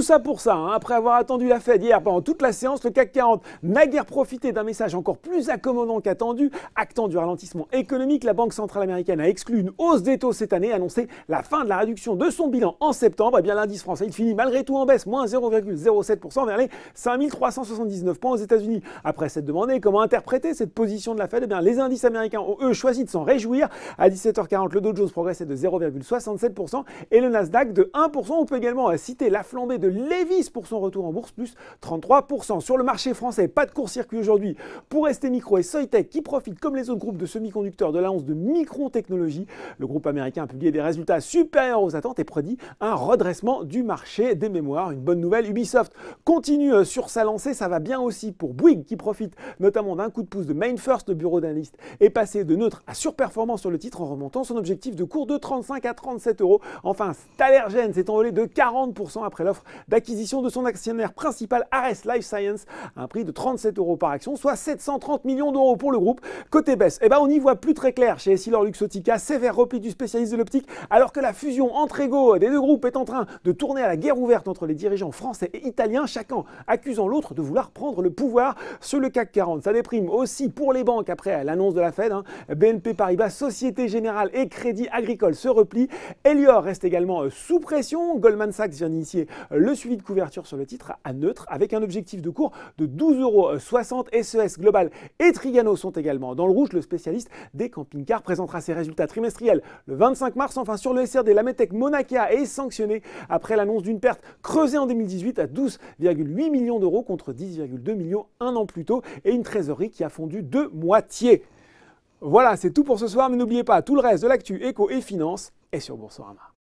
ça pour ça, hein. Après avoir attendu la Fed hier pendant toute la séance, le CAC 40 n'a guère profité d'un message encore plus accommodant qu'attendu. Actant du ralentissement économique, la Banque centrale américaine a exclu une hausse des taux cette année et annoncé la fin de la réduction de son bilan en septembre. Et bien l'indice français, il finit malgré tout en baisse, moins 0,07% vers les 5379 points aux États-Unis. Après s'être demandé comment interpréter cette position de la Fed, eh bien les indices américains ont eux choisi de s'en réjouir. À 17h40, le Dow Jones progressait de 0,67% et le Nasdaq de 1%. On peut également citer la flambée de Levis pour son retour en bourse, plus 33%. Sur le marché français, pas de court-circuit aujourd'hui pour ST Micro et Soitec qui profitent comme les autres groupes de semi-conducteurs de l'annonce de Micron Technology. Le groupe américain a publié des résultats supérieurs aux attentes et prédit un redressement du marché des mémoires. Une bonne nouvelle, Ubisoft continue sur sa lancée. Ça va bien aussi pour Bouygues qui profite notamment d'un coup de pouce de MainFirst. Le bureau d'analyste est passé de neutre à surperformance sur le titre en remontant son objectif de cours de 35 à 37 euros. Enfin, Stalergen s'est envolé de 40% après l'offre d'acquisition de son actionnaire principal Ares Life Science à un prix de 37 euros par action, soit 730 millions d'euros pour le groupe. Côté baisse, on n'y voit plus très clair chez Essilor-Luxottica, sévère repli du spécialiste de l'optique, alors que la fusion entre égaux des deux groupes est en train de tourner à la guerre ouverte entre les dirigeants français et italiens, chacun accusant l'autre de vouloir prendre le pouvoir sur le CAC 40. Ça déprime aussi pour les banques après l'annonce de la Fed. BNP Paribas, Société Générale et Crédit Agricole se replient. Elior reste également sous pression. Goldman Sachs vient d'initier le suivi de couverture sur le titre à neutre avec un objectif de cours de 12,60 €. SES Global et Trigano sont également dans le rouge. Le spécialiste des camping-cars présentera ses résultats trimestriels le 25 mars. Enfin, sur le SRD, la Medtech Monakea est sanctionnée après l'annonce d'une perte creusée en 2018 à 12,8 millions d'euros contre 10,2 millions un an plus tôt et une trésorerie qui a fondu de moitié. Voilà, c'est tout pour ce soir, mais n'oubliez pas, tout le reste de l'actu éco et finance est sur Boursorama.